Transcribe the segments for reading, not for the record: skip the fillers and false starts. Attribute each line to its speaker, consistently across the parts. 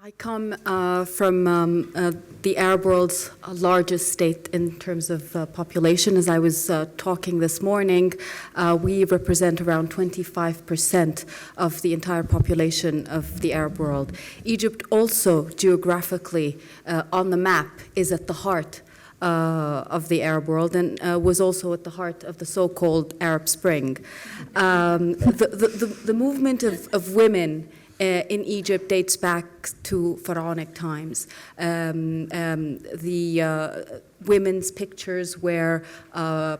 Speaker 1: I come from the Arab world's largest state in terms of population. As I was talking this morning, we represent around 25% of the entire population of the Arab world. Egypt also geographically on the map is at the heart of the Arab world and was also at the heart of the so-called Arab Spring. The movement of women in Egypt dates back to pharaonic times. Women's pictures were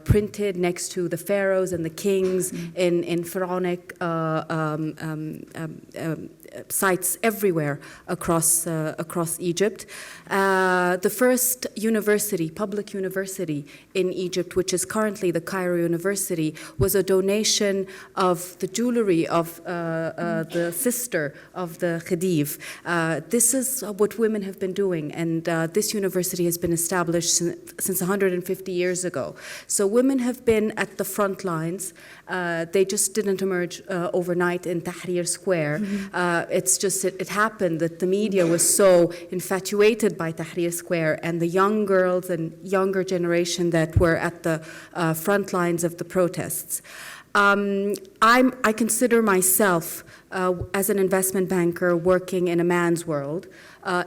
Speaker 1: printed next to the pharaohs and the kings in pharaonic sites everywhere across Egypt. The first university, public university in Egypt, which is currently the Cairo University, was a donation of the jewelry of the sister of the Khedive. This is what women have been doing, and this university has been established since 150 years ago. So women have been at the front lines. They just didn't emerge overnight in Tahrir Square. It's just, it happened that the media was so infatuated by Tahrir Square and the young girls and younger generation that were at the front lines of the protests. I consider myself as an investment banker working in a man's world.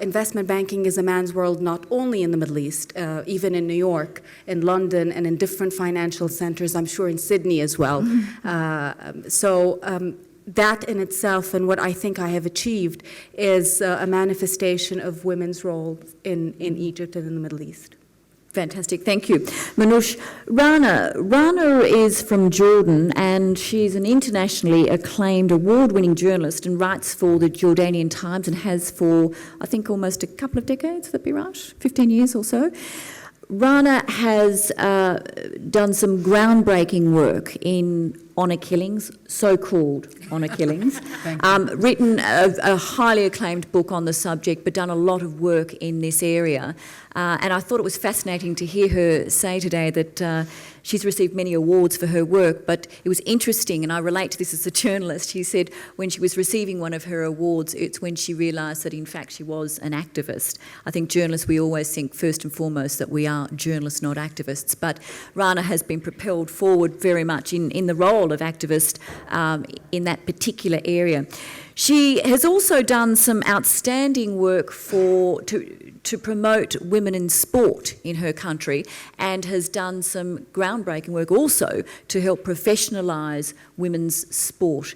Speaker 1: Investment banking is a man's world not only in the Middle East, even in New York, in London, and in different financial centers, I'm sure in Sydney as well. That in itself, and what I think I have achieved, is a manifestation of women's role in Egypt and in the Middle East.
Speaker 2: Fantastic, thank you. Minoush, Rana is from Jordan, and she's an internationally acclaimed award-winning journalist and writes for the Jordanian Times and has for, I think, almost a couple of decades, would that be right? 15 years or so. Rana has done some groundbreaking work in honour killings, so-called honour killings, written a highly acclaimed book on the subject, but done a lot of work in this area. And I thought it was fascinating to hear her say today that she's received many awards for her work, but it was interesting, and I relate to this as a journalist. She said when she was receiving one of her awards, it's when she realised that in fact she was an activist. I think journalists, we always think first and foremost that we are journalists, not activists, but Rana has been propelled forward very much in the role of activist in that particular area. She has also done some outstanding work to promote women in sport in her country, and has done some groundbreaking work also to help professionalise women's sport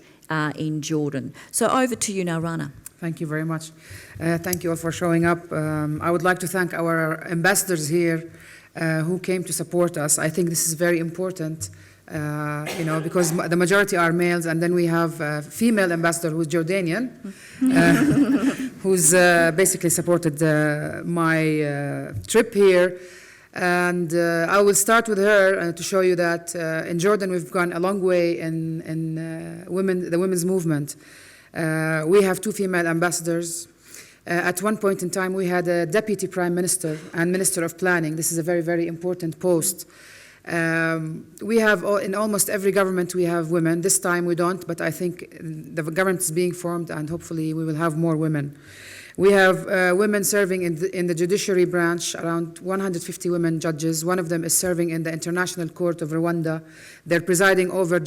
Speaker 2: in Jordan. So over to you now, Rana.
Speaker 3: Thank you very much. Thank you all for showing up. I would like to thank our ambassadors here who came to support us. I think this is very important. Because the majority are males, and then we have a female ambassador who's Jordanian, who's basically supported my trip here. And I will start with her to show you that in Jordan we've gone a long way in the women's movement. We have two female ambassadors. At one point in time, we had a deputy prime minister and minister of planning. This is a very, very important post. We have, in almost every government, we have women. This time we don't, but I think the government is being formed, and hopefully we will have more women. We have women serving in the judiciary branch, around 150 women judges. One of them is serving in the International Court of Rwanda. They're presiding over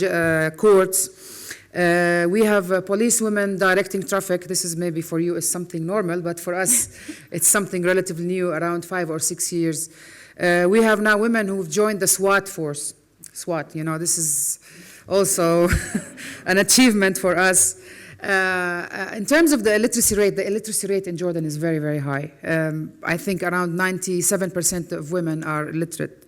Speaker 3: courts. We have police women directing traffic. This is maybe for you is something normal, but for us it's something relatively new, around 5 or 6 years. We have now women who've joined the SWAT force. SWAT, this is also an achievement for us. In terms of the illiteracy rate in Jordan is very, very high. I think around 97% of women are illiterate.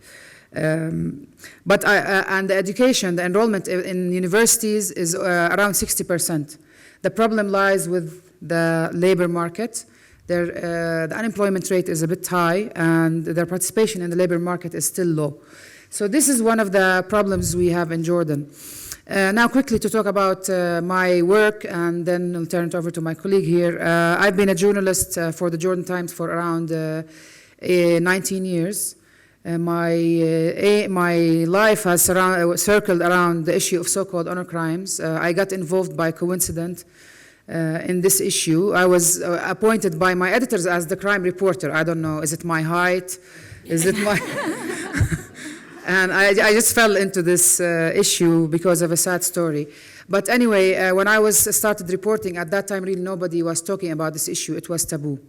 Speaker 3: And the education, the enrollment in universities is around 60%. The problem lies with the labor market. The unemployment rate is a bit high, and their participation in the labor market is still low. So this is one of the problems we have in Jordan. Now quickly to talk about my work, and then I'll turn it over to my colleague here. I've been a journalist for the Jordan Times for around 19 years. My life has circled around the issue of so-called honor crimes. I got involved by coincidence in this issue. I was appointed by my editors as the crime reporter. I don't know, is it my height? Is it my... And I just fell into this issue because of a sad story. But anyway, when I started reporting, at that time, really nobody was talking about this issue. It was taboo.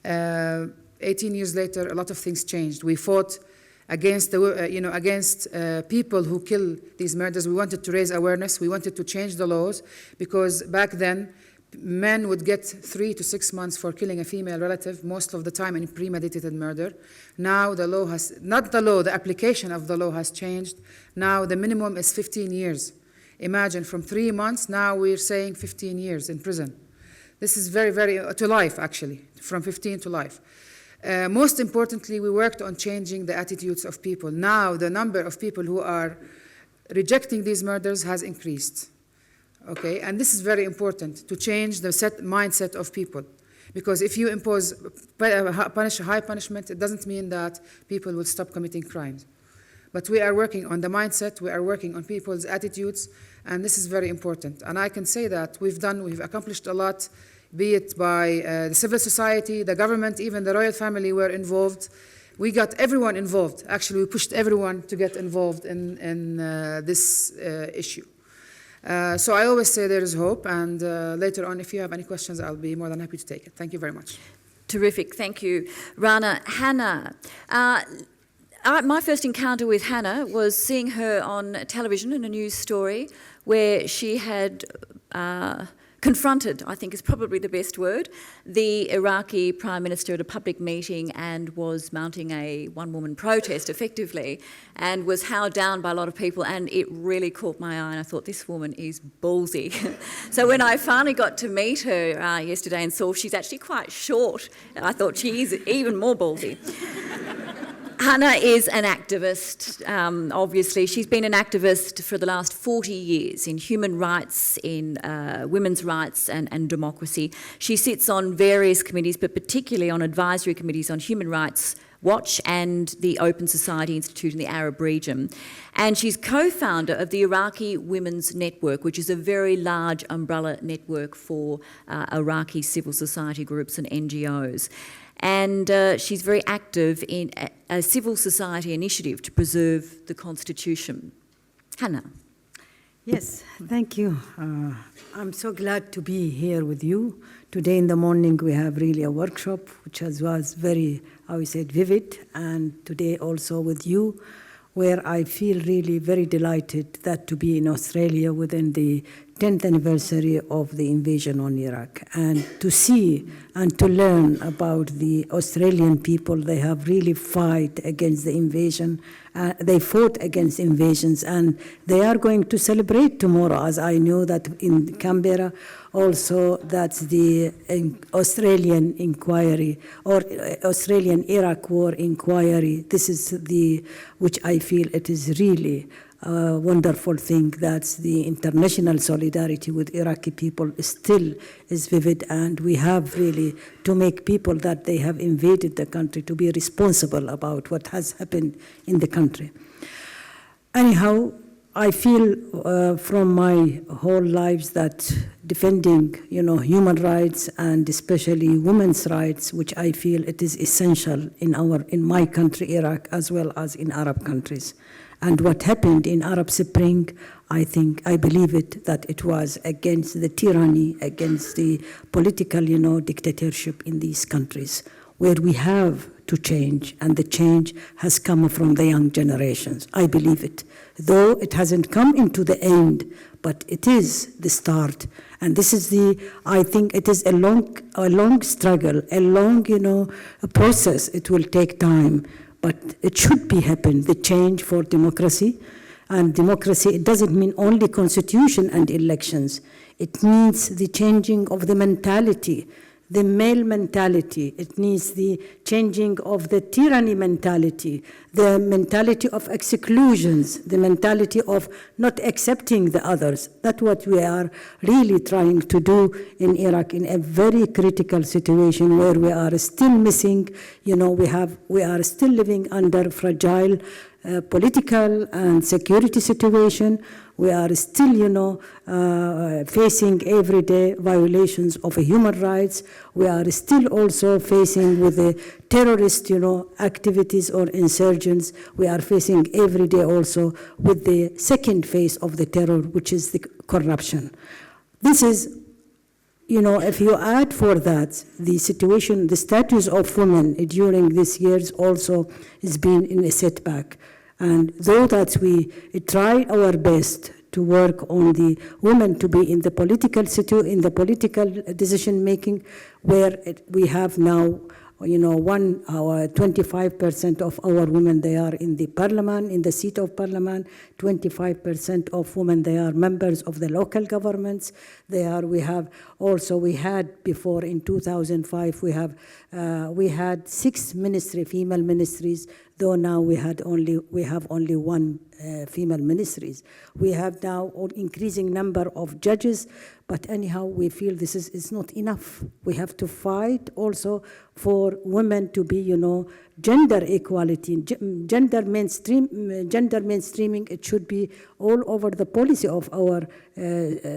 Speaker 3: 18 years later, a lot of things changed. We fought against people who kill these murders. We wanted to raise awareness. We wanted to change the laws because back then, men would get 3 to 6 months for killing a female relative, most of the time in premeditated murder. Now the law has, not the law, the application of the law has changed. Now the minimum is 15 years. Imagine, from 3 months, now we're saying 15 years in prison. This is very, very, to life actually, from 15 to life. Most importantly, we worked on changing the attitudes of people. Now the number of people who are rejecting these murders has increased. Okay, and this is very important, to change the mindset of people. Because if you impose high punishment, it doesn't mean that people will stop committing crimes. But we are working on the mindset, we are working on people's attitudes, and this is very important. And I can say that we've accomplished a lot, be it by the civil society, the government, even the royal family were involved. We got everyone involved. Actually, we pushed everyone to get involved in this issue. So I always say there is hope, and later on, if you have any questions, I'll be more than happy to take it. Thank you very much.
Speaker 2: Terrific, thank you. Rana, Hanaa. My first encounter with Hanaa was seeing her on television in a news story where she had confronted, I think is probably the best word, the Iraqi Prime Minister at a public meeting and was mounting a one-woman protest effectively and was howled down by a lot of people, and it really caught my eye and I thought, this woman is ballsy. So when I finally got to meet her yesterday and saw she's actually quite short, I thought she's even more ballsy. Hanaa is an activist, obviously. She's been an activist for the last 40 years in human rights, in women's rights and democracy. She sits on various committees, but particularly on advisory committees on Human Rights Watch and the Open Society Institute in the Arab region. And she's co-founder of the Iraqi Women's Network, which is a very large umbrella network for Iraqi civil society groups and NGOs. And she's very active in a civil society initiative to preserve the Constitution. Hanaa.
Speaker 4: Yes, thank you. I'm so glad to be here with you. Today in the morning we have really a workshop which was very, I would say, vivid, and today also with you, where I feel really very delighted that to be in Australia within the 10th anniversary of the invasion on Iraq, and to see and to learn about the Australian people. They have really fought against the invasion. They fought against invasions, and they are going to celebrate tomorrow, as I know that in Canberra also that's the Australian inquiry or Australian Iraq war inquiry. This is which I feel it is really a wonderful thing that the international solidarity with Iraqi people still is vivid, and we have really to make people that they have invaded the country to be responsible about what has happened in the country. Anyhow, I feel from my whole lives that defending, human rights and especially women's rights, which I feel it is essential in my country, Iraq, as well as in Arab countries. And what happened in Arab Spring, I believe that it was against the tyranny, against the political, dictatorship in these countries, where we have to change, and the change has come from the young generations. I believe it, though it hasn't come into the end, but it is the start. And this is I think it is a long struggle, a long, a process. It will take time. But it should be happen, the change for democracy. And democracy, it doesn't mean only constitution and elections. It means the changing of the mentality, the male mentality. It needs the changing of the tyranny mentality, the mentality of exclusions, the mentality of not accepting the others. That's what we are really trying to do in Iraq in a very critical situation where we are still missing, we are still living under fragile political and security situation. We are still, facing everyday violations of human rights. We are still also facing with the terrorist, activities or insurgents. We are facing every day also with the second phase of the terror, which is the corruption. This is, if you add for that the situation, the status of women during these years also has been in a setback. And though that we try our best to work on the women to be in the political decision making, where we have now, 25% of our women, they are in the parliament, in the seat of parliament, 25% of women, they are members of the local governments. We had before in 2005, we had 6 female ministries, though now we have only one female ministries. We have now an increasing number of judges, but anyhow, we feel this is not enough. We have to fight also for women to be, gender equality, gender mainstreaming. It should be all over the policy of our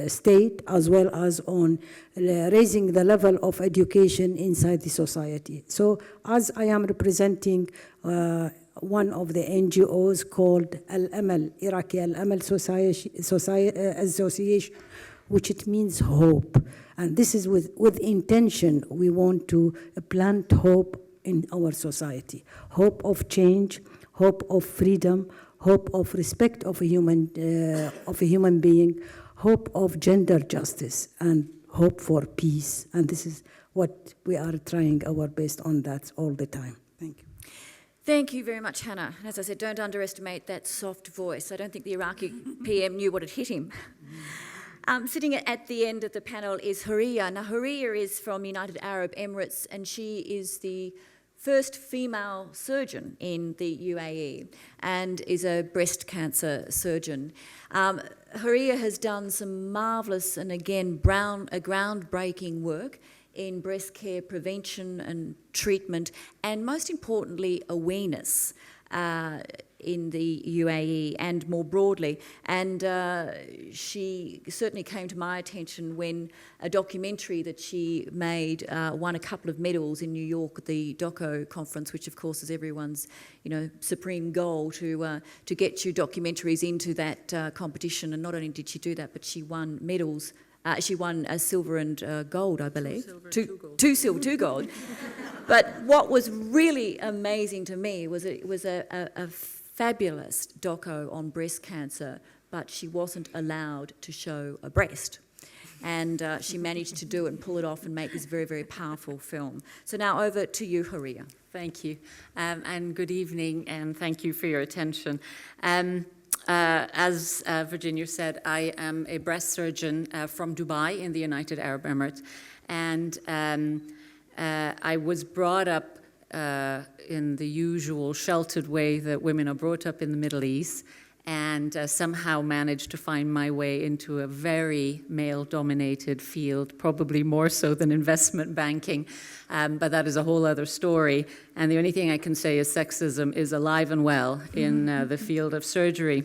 Speaker 4: state, as well as on raising the level of education inside the society. So, as I am representing one of the NGOs called Al-Amal, Iraqi Al-Amal Association, which it means hope. And this is with intention. We want to plant hope in our society. Hope of change, hope of freedom, hope of respect of a human being, hope of gender justice, and hope for peace. And this is what we are trying our best on that all the time. Thank you.
Speaker 2: Thank you very much, Hanaa. As I said, don't underestimate that soft voice. I don't think the Iraqi PM knew what had hit him. Sitting at the end of the panel is Houriya. Now, Houriya is from United Arab Emirates, and she is the first female surgeon in the UAE and is a breast cancer surgeon. Houriya has done some marvellous and, again, groundbreaking work in breast care prevention and treatment, and most importantly, awareness in the UAE and more broadly. And she certainly came to my attention when a documentary that she made won a couple of medals in New York at the DOCO conference, which of course is everyone's supreme goal to get your documentaries into that competition. And not only did she do that, but she won medals. She won a silver and gold, I believe. Two silver, 2 gold. But what was really amazing to me was it was a fabulous doco on breast cancer, but she wasn't allowed to show a breast. And she managed to do it and pull it off and make this very, very powerful film. So now over to you, Houriya.
Speaker 5: Thank you. And good evening, and thank you for your attention. As Virginia said, I am a breast surgeon from Dubai in the United Arab Emirates, and I was brought up in the usual sheltered way that women are brought up in the Middle East, and somehow managed to find my way into a very male-dominated field, probably more so than investment banking, but that is a whole other story. And the only thing I can say is sexism is alive and well in the field of surgery.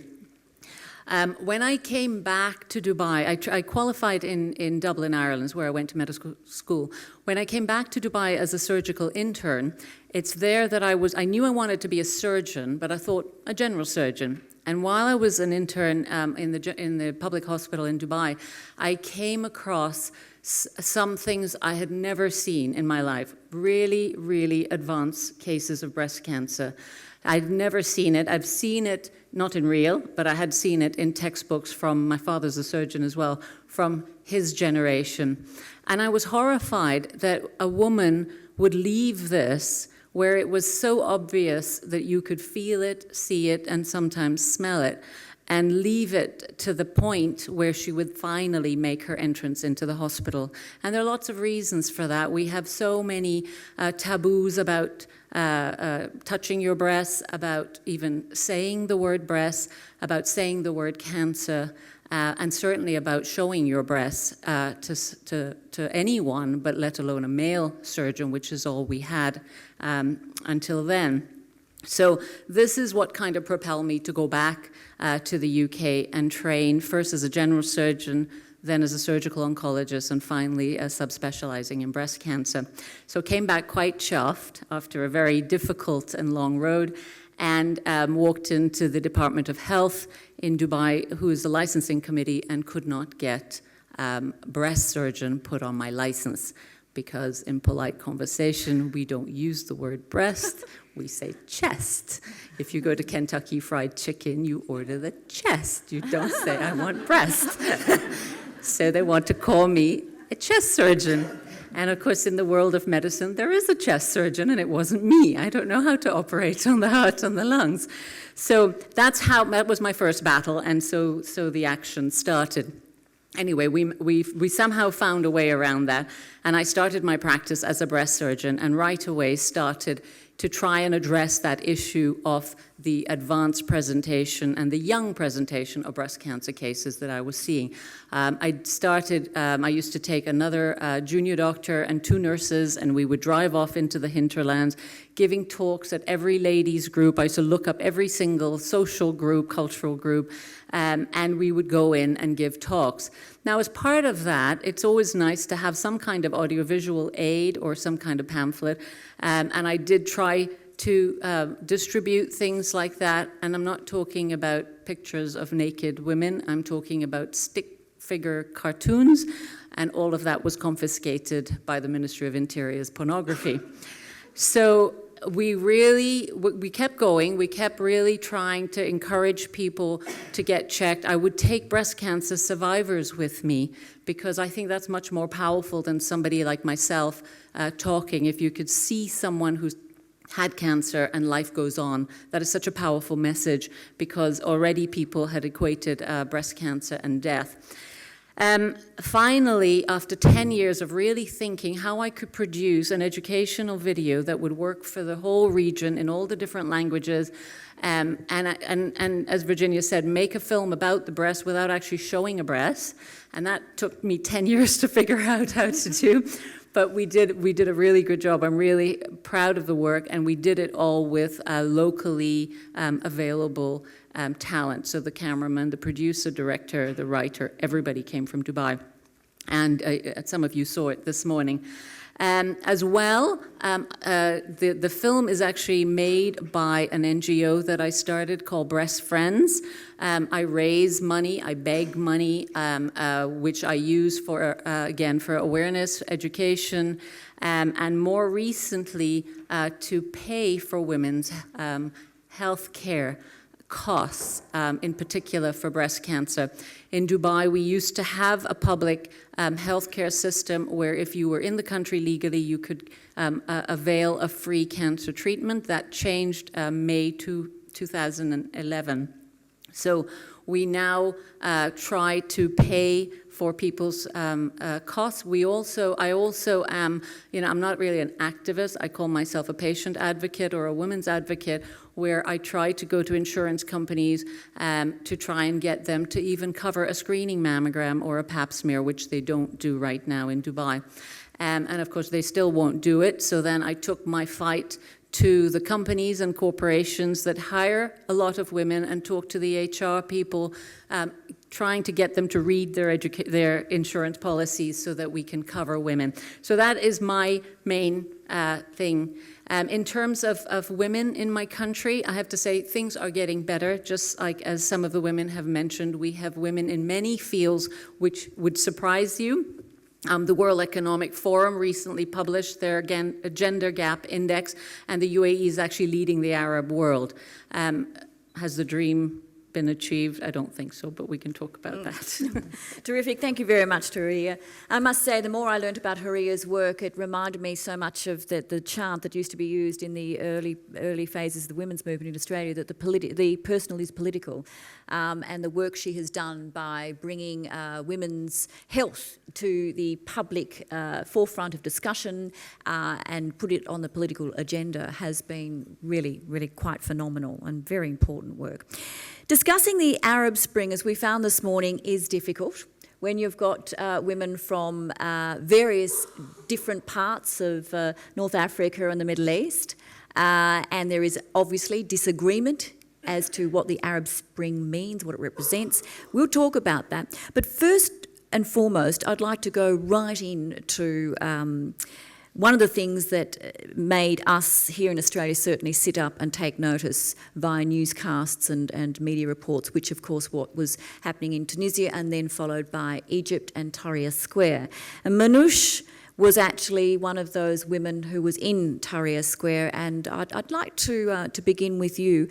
Speaker 5: When I came back to Dubai, I qualified in Dublin, Ireland, where I went to medical school. When I came back to Dubai as a surgical intern, it's there that I knew I wanted to be a surgeon, but I thought a general surgeon. And while I was an intern in the public hospital in Dubai, I came across some things I had never seen in my life, really, really advanced cases of breast cancer. I'd never seen it. I've seen it, not in real, but I had seen it in textbooks from, my father's a surgeon as well, from his generation. And I was horrified that a woman would leave this where it was so obvious that you could feel it, see it, and sometimes smell it, and leave it to the point where she would finally make her entrance into the hospital. And there are lots of reasons for that. We have so many taboos about touching your breasts, about even saying the word breast, about saying the word cancer, and certainly about showing your breasts to anyone, but let alone a male surgeon, which is all we had until then. So this is what kind of propelled me to go back to the UK and train first as a general surgeon, then as a surgical oncologist, and finally subspecializing in breast cancer. So came back quite chuffed after a very difficult and long road, and walked into the Department of Health in Dubai, who is the licensing committee, and could not get breast surgeon put on my license, because in polite conversation, we don't use the word breast, we say chest. If you go to Kentucky Fried Chicken, you order the chest. You don't say, I want breast. So they want to call me a chest surgeon. And of course, in the world of medicine, there is a chest surgeon, and it wasn't me. I don't know how to operate on the heart and the lungs. So that was my first battle, and so the action started. Anyway, we somehow found a way around that, and I started my practice as a breast surgeon, and right away started to try and address that issue of the advanced presentation and the young presentation of breast cancer cases that I was seeing. I used to take another junior doctor and 2 nurses, and we would drive off into the hinterlands, giving talks at every ladies group. I used to look up every single social group, cultural group, and we would go in and give talks. Now, as part of that, it's always nice to have some kind of audiovisual aid or some kind of pamphlet, and I did try to distribute things like that, and I'm not talking about pictures of naked women, I'm talking about stick figure cartoons, and all of that was confiscated by the Ministry of Interior's pornography. So we kept going, we kept really trying to encourage people to get checked. I would take breast cancer survivors with me, because I think that's much more powerful than somebody like myself talking. If you could see someone who's had cancer and life goes on, that is such a powerful message, because already people had equated breast cancer and death. Finally, after 10 years of really thinking how I could produce an educational video that would work for the whole region in all the different languages, and as Virginia said, make a film about the breast without actually showing a breast, and that took me 10 years to figure out how to do. But we did a really good job. I'm really proud of the work, and we did it all with locally available talent. So the cameraman, the producer, director, the writer, everybody came from Dubai. And some of you saw it this morning. As well, the film is actually made by an NGO that I started called Breast Friends. I raise money, I beg money, which I use for, again, for awareness, education, and more recently to pay for women's health care costs, in particular for breast cancer. In Dubai, we used to have a public healthcare system where if you were in the country legally, you could avail of free cancer treatment. That changed May 2011. So we now try to pay for people's costs. I also am, I'm not really an activist. I call myself a patient advocate or a women's advocate, where I try to go to insurance companies to try and get them to even cover a screening mammogram or a pap smear, which they don't do right now in Dubai. And of course, they still won't do it. So then I took my fight to the companies and corporations that hire a lot of women and talk to the HR people, trying to get them to read their insurance policies so that we can cover women. So that is my main thing. In terms of women in my country, I have to say things are getting better, just like as some of the women have mentioned. We have women in many fields which would surprise you. The World Economic Forum recently published their gender gap index, and the UAE is actually leading the Arab world. Has the dream been achieved? I don't think so, but we can talk about that.
Speaker 2: Terrific. Thank you very much, Houriya. I must say, the more I learned about Houriya's work, it reminded me so much of the chant that used to be used in the early phases of the women's movement in Australia, that the personal is political, and the work she has done by bringing women's health to the public forefront of discussion and put it on the political agenda has been really, really quite phenomenal and very important work. Discussing the Arab Spring, as we found this morning, is difficult when you've got women from various different parts of North Africa and the Middle East. and there is obviously disagreement as to what the Arab Spring means, what it represents. We'll talk about that. But first and foremost, I'd like to go right into one of the things that made us here in Australia certainly sit up and take notice via newscasts and media reports, which of course what was happening in Tunisia and then followed by Egypt and Tahrir Square. And Minoush was actually one of those women who was in Tahrir Square, and I'd like to begin with you.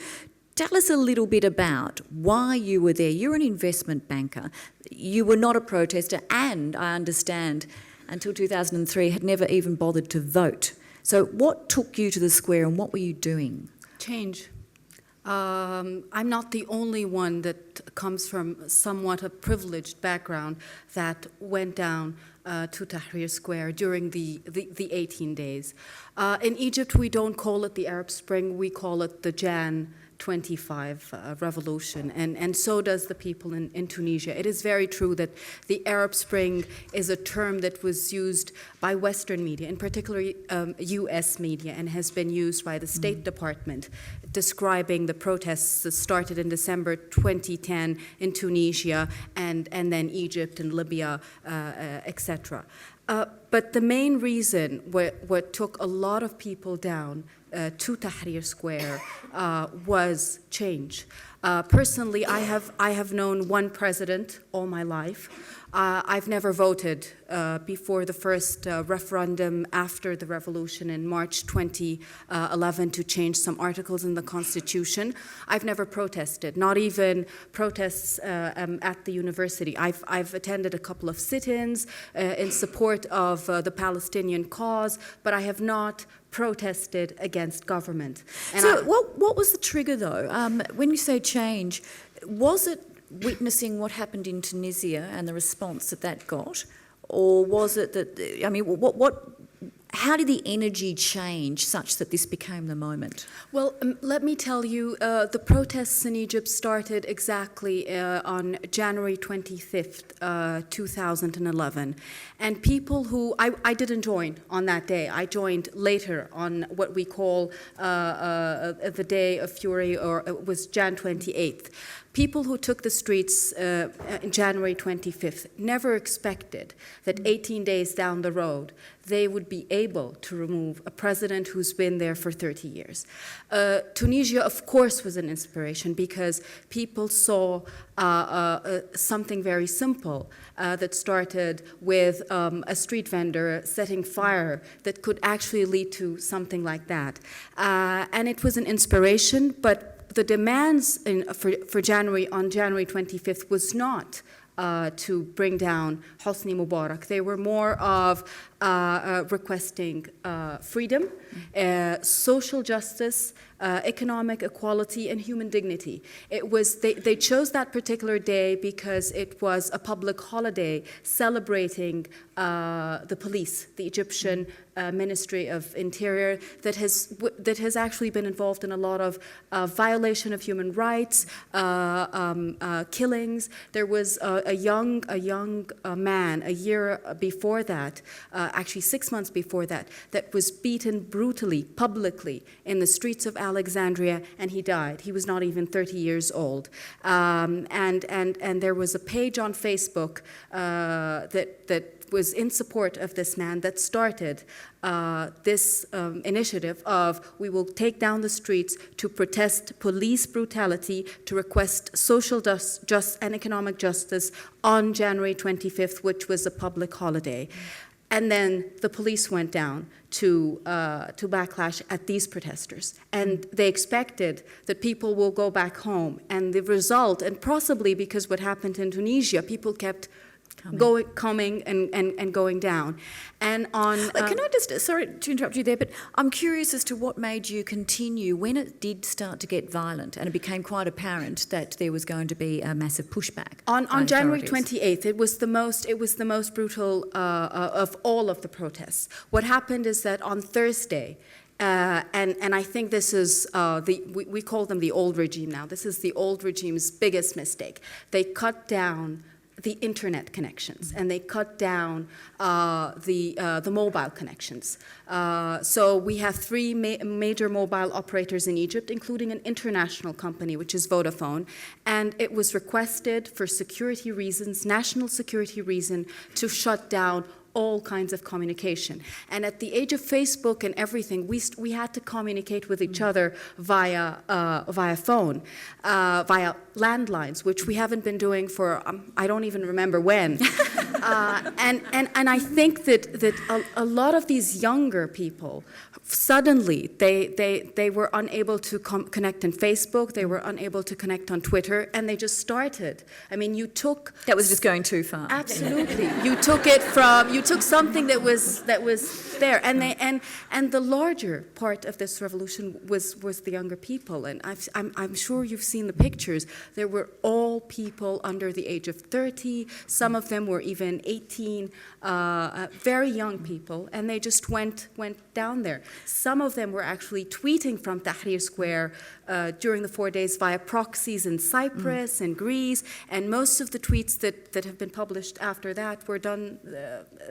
Speaker 2: Tell us a little bit about why you were there. You're an investment banker. You were not a protester, and I understand until 2003 had never even bothered to vote. So what took you to the square and what were you doing?
Speaker 1: Change. I'm not the only one that comes from somewhat a privileged background that went down to Tahrir Square during the 18 days. In Egypt, we don't call it the Arab Spring, we call it the Jan 25 revolution, and so does the people in Tunisia. It is very true that the Arab Spring is a term that was used by Western media, in particular US media, and has been used by the State Department, describing the protests that started in December 2010 in Tunisia and then Egypt and Libya, etc. But the main reason what took a lot of people down to Tahrir Square was change. Personally, I have known one president all my life. I've never voted before the first referendum after the revolution in March 2011 to change some articles in the Constitution. I've never protested, not even protests at the university. I've attended a couple of sit-ins in support of the Palestinian cause, but I have not protested against government. And
Speaker 2: so what was the trigger, though? When you say change, was it witnessing what happened in Tunisia and the response that got, or was it that, I mean, how did the energy change such that this became the moment?
Speaker 1: Well, let me tell you, the protests in Egypt started exactly on January 25th, 2011. And people who, I didn't join on that day. I joined later on what we call the Day of Fury, or it was Jan 28th. People who took the streets in January 25th never expected that 18 days down the road, they would be able to remove a president who's been there for 30 years. Tunisia, of course, was an inspiration because people saw something very simple that started with a street vendor setting fire that could actually lead to something like that. And it was an inspiration, but the demands for January, on January 25th, was not to bring down Hosni Mubarak. They were more of requesting freedom, social justice, economic equality, and human dignity. It was they chose that particular day because it was a public holiday celebrating the police, the Egyptian Ministry of Interior, that has actually been involved in a lot of violation of human rights, killings. There was a young man a year before that, actually 6 months before that, that was beaten brutally, publicly, in the streets of Alexandria, and he died. He was not even 30 years old. And there was a page on Facebook that was in support of this man that started this initiative of we will take down the streets to protest police brutality, to request social justice and economic justice on January 25th, which was a public holiday. And then the police went down to backlash at these protesters. And they expected that people will go back home. And the result, and possibly because what happened in Tunisia, people kept coming and going down. And on...
Speaker 2: Can I just, sorry to interrupt you there, but I'm curious as to what made you continue when it did start to get violent and it became quite apparent that there was going to be a massive pushback.
Speaker 1: On January 28th, it was the most brutal of all of the protests. What happened is that on Thursday, and I think this is, we call them the old regime now. This is the old regime's biggest mistake. They cut down the internet connections, and they cut down the mobile connections. So we have three major mobile operators in Egypt, including an international company, which is Vodafone, and it was requested for security reasons, national security reason, to shut down all kinds of communication. And at the age of Facebook and everything, we had to communicate with each other via phone, via landlines, which we haven't been doing for, I don't even remember when. And I think that a lot of these younger people, suddenly they were unable to connect on Facebook, they were unable to connect on Twitter, and they just started. I mean, you took...
Speaker 2: That was just going too far.
Speaker 1: Absolutely. You took it from... You took something that was there, and the larger part of this revolution was the younger people, and I'm sure you've seen the pictures. There were all people under the age of 30. Some of them were even 18, very young people, and they just went down there. Some of them were actually tweeting from Tahrir Square during the 4 days via proxies in Cyprus and Greece, and most of the tweets that have been published after that were done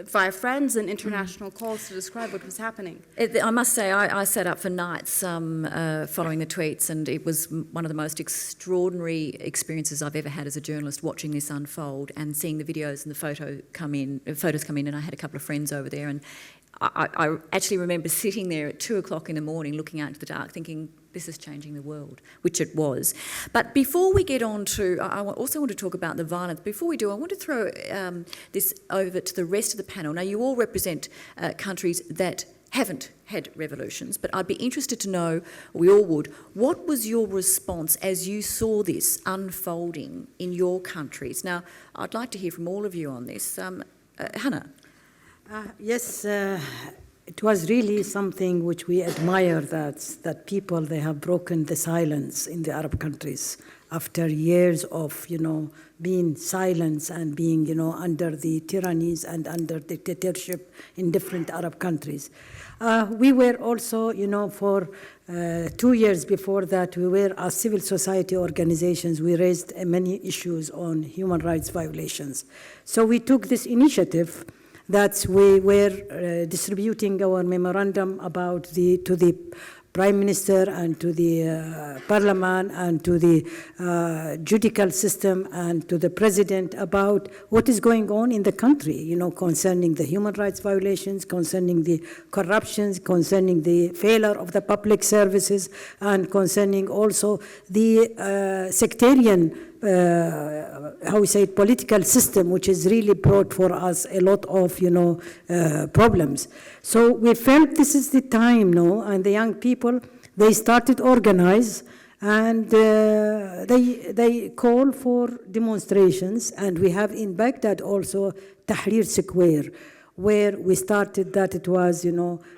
Speaker 1: via friends and international calls to describe what was happening.
Speaker 2: I must say, I sat up for nights following the tweets, and it was one of the most extraordinary experiences I've ever had as a journalist, watching this unfold and seeing the videos and the photos come in. And I had a couple of friends over there, and I actually remember sitting there at 2 o'clock in the morning looking out into the dark thinking, this is changing the world, which it was. But before we get on to, I also want to talk about the violence. Before we do, I want to throw this over to the rest of the panel. Now, you all represent countries that haven't had revolutions, but I'd be interested to know, we all would, what was your response as you saw this unfolding in your countries? Now, I'd like to hear from all of you on this. Hanaa.
Speaker 4: Yes, it was really something which we admire, that people, they have broken the silence in the Arab countries after years of, being silent and being, under the tyrannies and under dictatorship in different Arab countries. We were also, for 2 years before that, we were as civil society organizations, we raised many issues on human rights violations. So we took this initiative that we were distributing our memorandum about to the Prime Minister and to the Parliament and to the judicial system and to the President about what is going on in the country, concerning the human rights violations, concerning the corruptions, concerning the failure of the public services, and concerning also the sectarian political system, which has really brought for us a lot of, problems. So we felt this is the time now, and the young people, they started organize, and they call for demonstrations, and we have in Baghdad also Tahrir Square, where we started that. It was,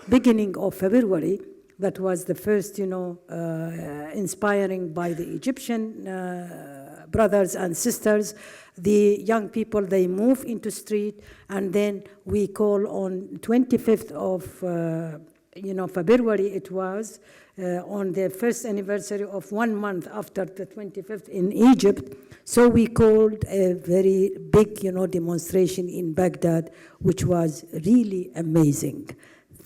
Speaker 4: beginning of February. That was the first, inspiring by the Egyptian brothers and sisters. The young people, they move into street, and then we call on 25th of February, it was, on the first anniversary of 1 month after the 25th in Egypt. So we called a very big, demonstration in Baghdad, which was really amazing.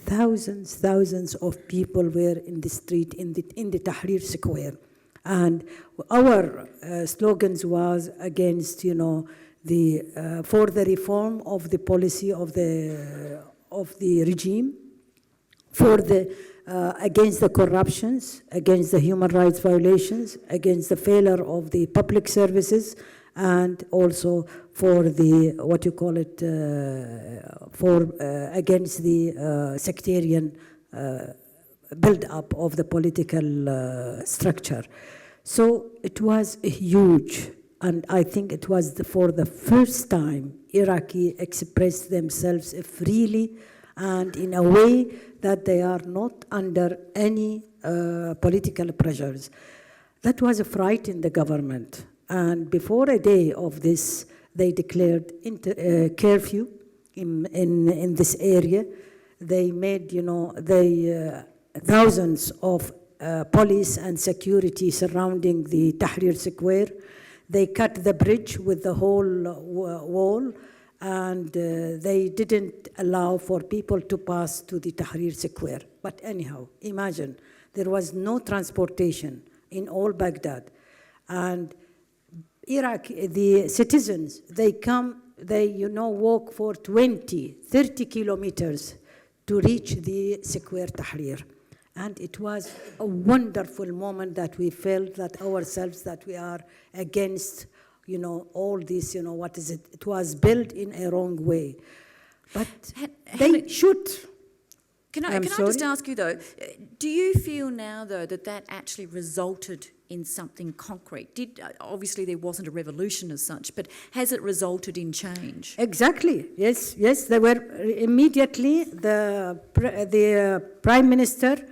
Speaker 4: Thousands of people were in the street in the Tahrir Square. And our slogans was against, for the reform of the policy of the regime, for the against the corruptions, against the human rights violations, against the failure of the public services, and also for the against the sectarian build-up of the political structure. So it was huge, and I think it was for the first time Iraqi expressed themselves freely and in a way that they are not under any political pressures. That was a fright in the government, and before a day of this, they declared curfew in this area. They made, thousands of police and security surrounding the Tahrir Square. They cut the bridge with the whole wall, and they didn't allow for people to pass to the Tahrir Square. But anyhow, imagine, there was no transportation in all Baghdad. And Iraq, the citizens, they come, they walk for 20, 30 kilometers to reach the Square Tahrir. And it was a wonderful moment that we felt that ourselves, that we are against, all this, what is it? It was built in a wrong way. But they should.
Speaker 2: Can I just ask you, though, do you feel now, though, that actually resulted in something concrete? Obviously, there wasn't a revolution as such, but has it resulted in change?
Speaker 4: Exactly, yes. They were immediately, the Prime Minister,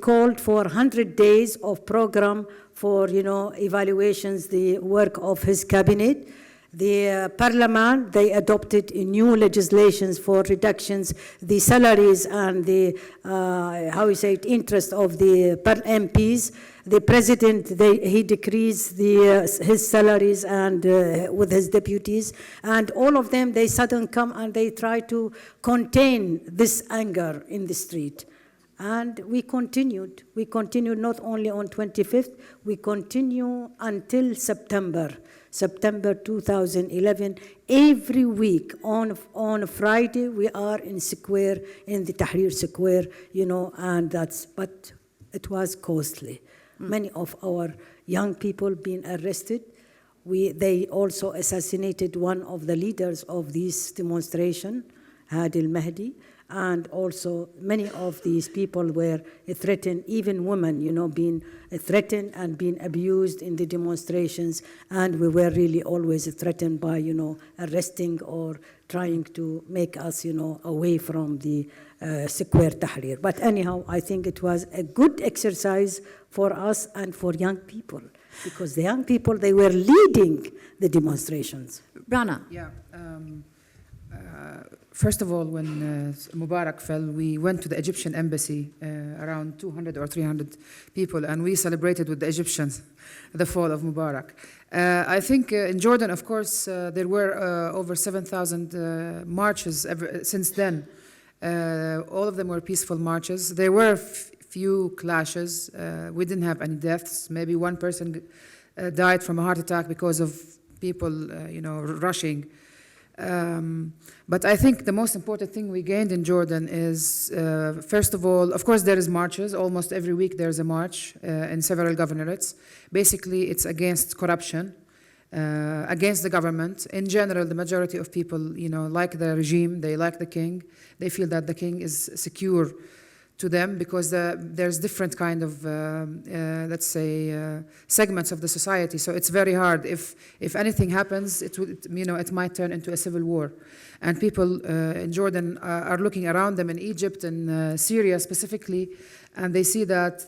Speaker 4: called for 100 days of program for, evaluations, the work of his cabinet. The Parliament, they adopted new legislations for reductions, the salaries and the, interest of the MPs. The President, he decreased his salaries and with his deputies. And all of them, they suddenly come and they try to contain this anger in the street. And we continued not only on 25th, we continue until September 2011. Every week on Friday, we are in the Tahrir Square, but it was costly. Many of our young people being arrested. They also assassinated one of the leaders of this demonstration, Hadi al-Mahdi. And also many of these people were threatened, even women, being threatened and being abused in the demonstrations. And we were really always threatened by, arresting or trying to make us, away from the Square Tahrir. But anyhow, I think it was a good exercise for us and for young people, because the young people, they were leading the demonstrations.
Speaker 2: Rana.
Speaker 3: Yeah. First of all, when Mubarak fell, we went to the Egyptian embassy, around 200 or 300 people, and we celebrated with the Egyptians the fall of Mubarak. I think in Jordan, of course, there were over 7,000 marches since then. All of them were peaceful marches. There were few clashes. We didn't have any deaths. Maybe one person died from a heart attack because of people, rushing. But I think the most important thing we gained in Jordan is, first of all, of course, there is marches. Almost every week there's a march in several governorates. Basically, it's against corruption, against the government. In general, the majority of people, like the regime, they like the king. They feel that the king is secure to them because there's different kind of, let's say, segments of the society. So it's very hard. If anything happens, it might turn into a civil war. And people in Jordan are looking around them in Egypt and Syria specifically, and they see that,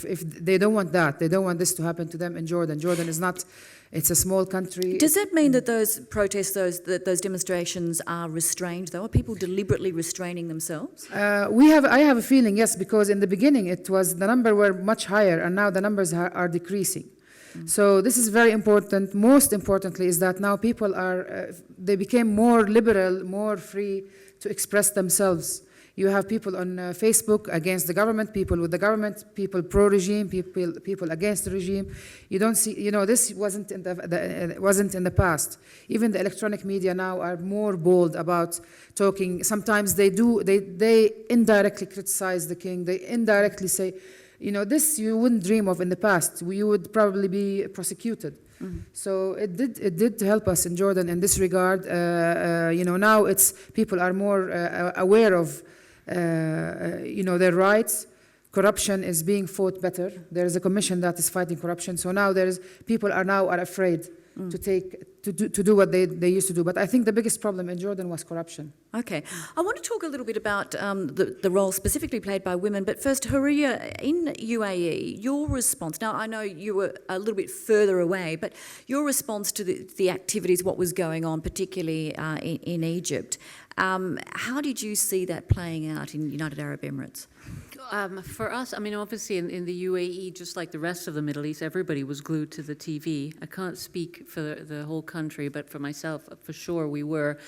Speaker 3: if they don't want that, they don't want this to happen to them in Jordan. Jordan is not, it's a small country.
Speaker 2: Does that mean that those protests, those demonstrations are restrained, though? Are people deliberately restraining themselves?
Speaker 3: I have a feeling, yes, because in the beginning the number were much higher, and now the numbers are decreasing. So this is very important. Most importantly is that now people they became more liberal, more free to express themselves. You have people on Facebook against the government, people with the government, people pro-regime, people against the regime. You don't see, this wasn't in the past. Even the electronic media now are more bold about talking. Sometimes they indirectly criticize the king. They indirectly say, this you wouldn't dream of in the past. You would probably be prosecuted. Mm-hmm. So it did help us in Jordan in this regard. Now people are more aware of their rights. Corruption is being fought better. There is a commission that is fighting corruption. So now people are afraid to do what they used to do. But I think the biggest problem in Jordan was corruption.
Speaker 2: Okay. I want to talk a little bit about the role specifically played by women, but first, Houriya, in UAE, your response, now I know you were a little bit further away, but your response to the activities, what was going on, particularly in Egypt, how did you see that playing out in United Arab Emirates?
Speaker 5: For us, I mean, obviously in the UAE, just like the rest of the Middle East, everybody was glued to the TV. I can't speak for the whole country, but for myself, for sure we were.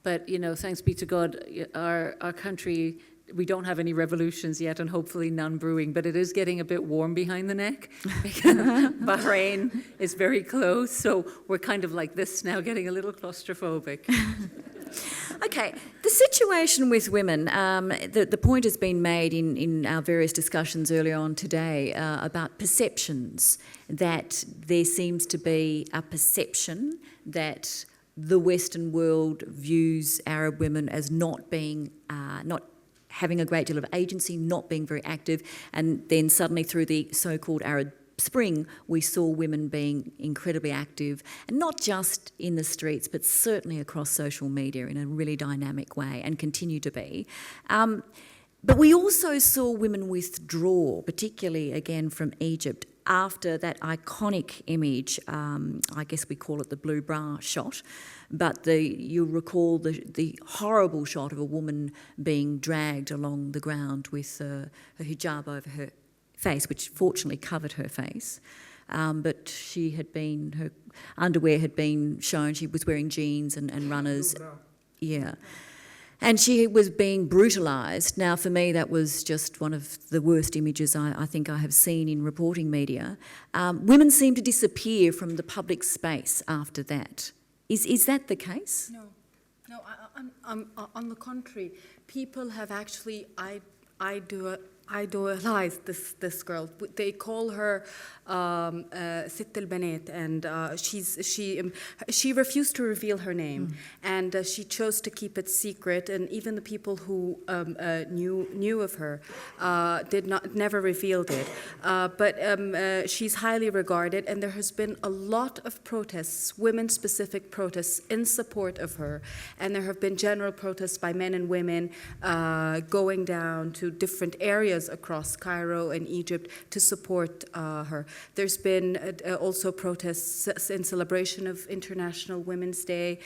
Speaker 5: But, you know, thanks be to God, our country, we don't have any revolutions yet, and hopefully none brewing, but it is getting a bit warm behind the neck. Bahrain is very close, so we're kind of like this now, getting a little claustrophobic.
Speaker 2: Okay, the situation with women, the point has been made in our various discussions earlier on today about perceptions, that there seems to be a perception that the Western world views Arab women as not being, not having a great deal of agency, not being very active, and then suddenly through the so-called Arab Spring, we saw women being incredibly active, and not just in the streets, but certainly across social media in a really dynamic way, and continue to be. But we also saw women withdraw, particularly again from Egypt, after that iconic image, I guess we call it the blue bra shot, but you'll recall the horrible shot of a woman being dragged along the ground with her hijab over her face, which fortunately covered her face, but her underwear had been shown. She was wearing jeans and runners. Yeah. And she was being brutalised. Now, for me, that was just one of the worst images I think I have seen in reporting media. Women seem to disappear from the public space after that. Is that the case?
Speaker 1: No. On the contrary, people have actually idolized this girl. They call her Sitt al-Banat, and she refused to reveal her name, and she chose to keep it secret. And even the people who knew of her never revealed it. But she's highly regarded, and there has been a lot of protests, women-specific protests, in support of her. And there have been general protests by men and women going down to different areas across Cairo and Egypt to support her. There's been also protests in celebration of International Women's Day.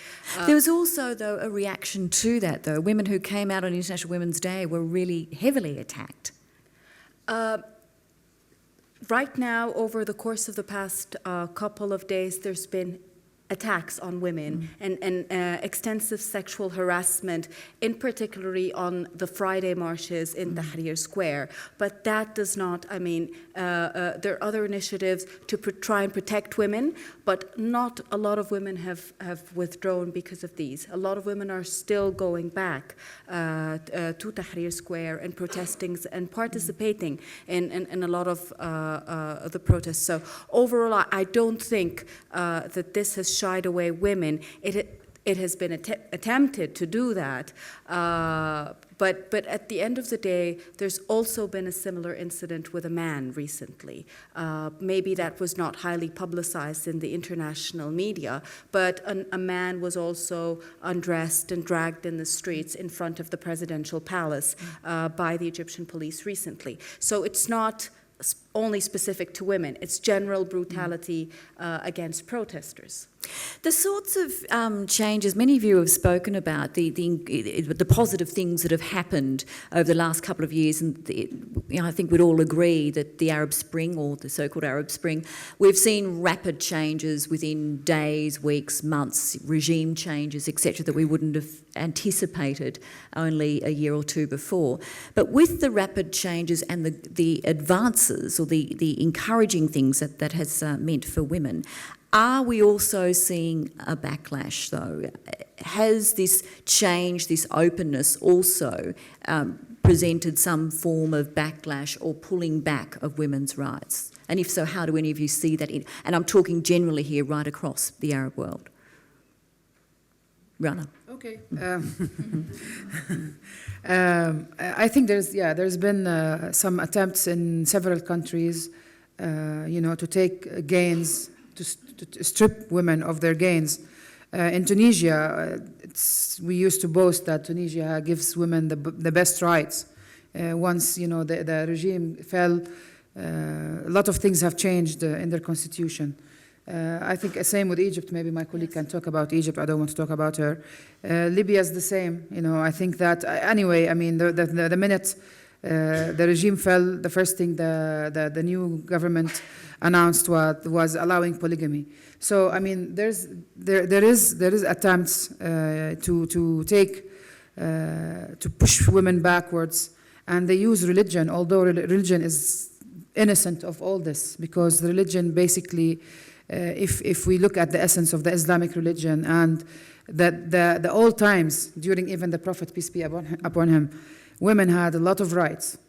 Speaker 2: There was also, though, a reaction to that, though. Women who came out on International Women's Day were really heavily attacked.
Speaker 1: Right now, over the course of the past couple of days, there's been attacks on women and extensive sexual harassment, in particularly on the Friday marches in Tahrir Square. But that does not, there are other initiatives to try and protect women, but not a lot of women have withdrawn because of these. A lot of women are still going back to Tahrir Square and protesting and participating in a lot of the protests. So overall, I don't think that this has shied away women. It has been attempted to do that, but at the end of the day, there's also been a similar incident with a man recently. Maybe that was not highly publicized in the international media, but a man was also undressed and dragged in the streets in front of the presidential palace by the Egyptian police recently. So it's not only specific to women. It's general brutality against protesters.
Speaker 2: The sorts of changes many of you have spoken about, the positive things that have happened over the last couple of years, and I think we'd all agree that the Arab Spring, or the so-called Arab Spring, we've seen rapid changes within days, weeks, months, regime changes, etc., that we wouldn't have anticipated only a year or two before. But with the rapid changes and the advances, or the encouraging things that has meant for women, are we also seeing a backlash, though? Has this change, this openness, also presented some form of backlash or pulling back of women's rights? And if so, how do any of you see that? And I'm talking generally here, right across the Arab world. Rana.
Speaker 3: Okay. I think there's been some attempts in several countries, to take gains, to strip women of their gains. In Tunisia, we used to boast that Tunisia gives women the best rights. Once the regime fell, a lot of things have changed in their constitution. I think same with Egypt. Maybe my colleague can talk about Egypt. I don't want to talk about her. Libya is the same. I think that anyway. I mean, the minute the regime fell, the first thing the new government announced was allowing polygamy. So I mean, there is attempts to push women backwards, and they use religion, although religion is innocent of all this, because religion basically, if we look at the essence of the Islamic religion and the old times, during even the Prophet, peace be upon him, women had a lot of rights,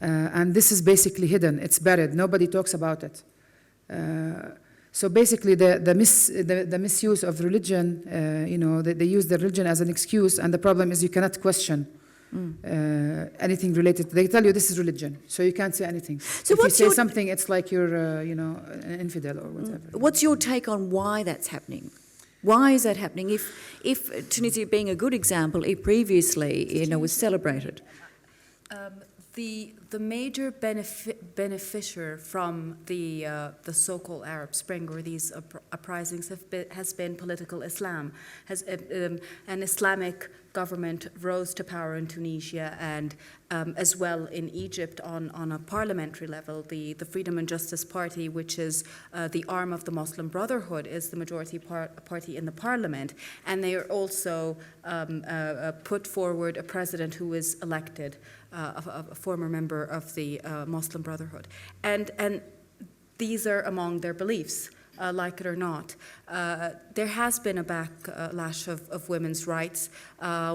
Speaker 3: and this is basically hidden. It's buried. Nobody talks about it. So basically, the misuse of religion, they use the religion as an excuse, and the problem is you cannot question anything related. They tell you this is religion, so you can't say anything. So if you say something, it's like you're, an infidel or whatever.
Speaker 2: What's your take on why that's happening? Why is that happening? If Tunisia being a good example, it previously, was celebrated.
Speaker 1: The major beneficiary from the so-called Arab Spring or these uprisings has been political Islam. An Islamic government rose to power in Tunisia and as well in Egypt on a parliamentary level. The Freedom and Justice Party, which is the arm of the Muslim Brotherhood, is the majority party in the parliament, and they are also put forward a president who is elected, a former member of the Muslim Brotherhood. And these are among their beliefs, like it or not. There has been a backlash of women's rights.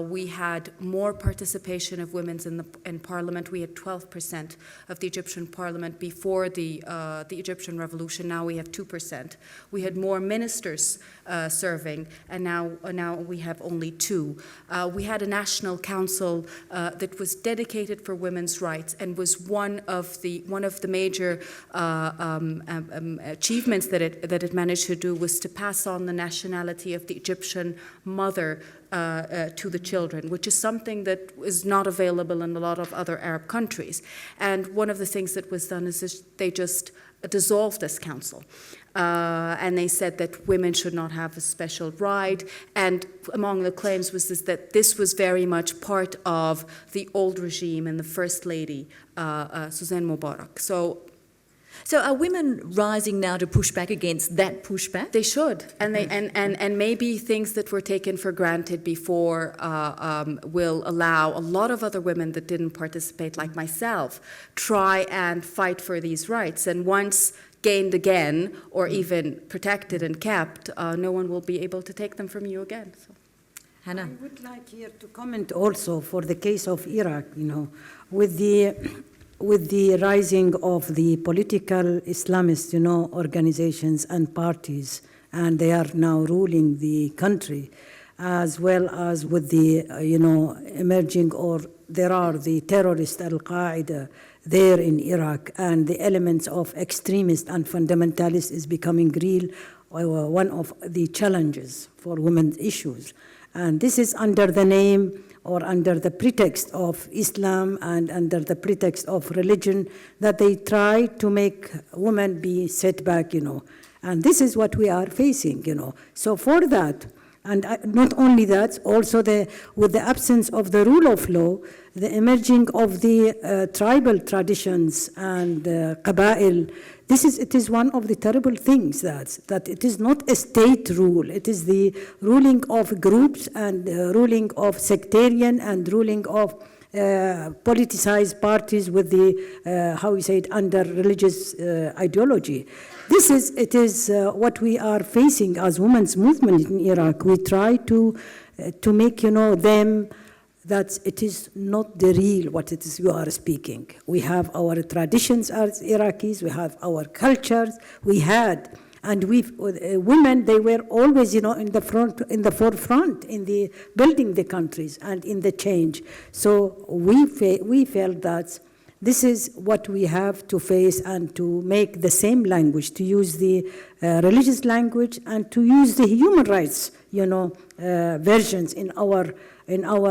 Speaker 1: We had more participation of women in parliament. We had 12% of the Egyptian parliament before the Egyptian revolution. Now we have 2%. We had more ministers serving, and now we have only 2. We had a national council that was dedicated for women's rights and was one of the major achievements that it managed to do was to pass on the nationality of the Egyptian mother to the children, which is something that is not available in a lot of other Arab countries. And one of the things that was done is they just dissolved this council. And they said that women should not have a special right. And among the claims was that this was very much part of the old regime and the First Lady, Suzanne Mubarak.
Speaker 2: So are women rising now to push back against that pushback?
Speaker 1: They should, and and maybe things that were taken for granted before will allow a lot of other women that didn't participate, like myself, try and fight for these rights. And once gained again, or even protected and kept, no one will be able to take them from you again. So.
Speaker 2: Hanaa?
Speaker 4: I would like here to comment also for the case of Iraq, with the rising of the political Islamist, organizations and parties, and they are now ruling the country, as well as with the, emerging, or there are the terrorist Al-Qaeda there in Iraq, and the elements of extremist and fundamentalist is becoming real, one of the challenges for women's issues. And this is under the name or under the pretext of Islam and under the pretext of religion, that they try to make women be set back, And this is what we are facing, So for that, and not only that, also with the absence of the rule of law, the emerging of the tribal traditions and qaba'il, it is one of the terrible things that it is not a state rule. It is the ruling of groups and ruling of sectarian and ruling of politicized parties with the, under religious ideology. It is what we are facing as women's movement in Iraq. We try to make, them that it is not the real what it is you are speaking. We have our traditions as Iraqis, we have our cultures, and women, they were always, in the forefront, in the building the countries and in the change. So we felt that This is what we have to face, and to make the same language, to use the religious language, and to use the human rights, versions in our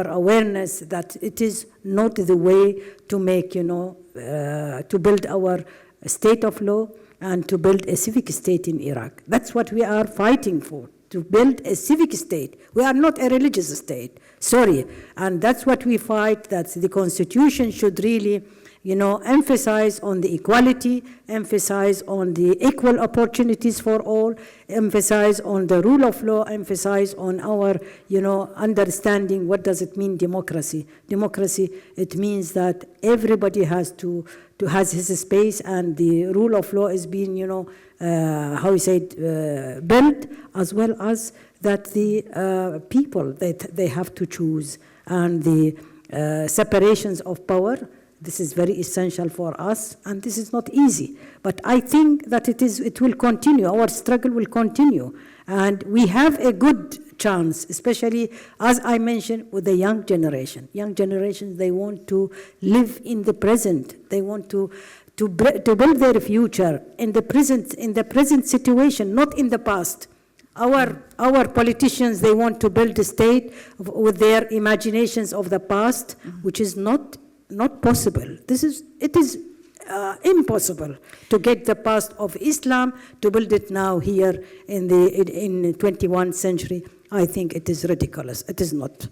Speaker 4: awareness that it is not the way to make, to build our state of law and to build a civic state in Iraq. That's what we are fighting for, to build a civic state. We are not a religious state, sorry. And that's what we fight, that the constitution should really emphasize on the equality, emphasize on the equal opportunities for all, emphasize on the rule of law, emphasize on our, understanding what does it mean democracy. Democracy, it means that everybody has has his space, and the rule of law is being, built, as well as that the people, that they have to choose, and the separations of power. This is very essential for us, and this is not easy. But I think that it will continue, our struggle will continue. And we have a good chance, especially, as I mentioned, with the young generation. Young generations, they want to live in the present. They want to build their future in the present situation, not in the past. Our politicians, they want to build a state with their imaginations of the past, which is not possible. It is impossible to get the past of Islam to build it now here in the 21st century. I think it is ridiculous. It is not.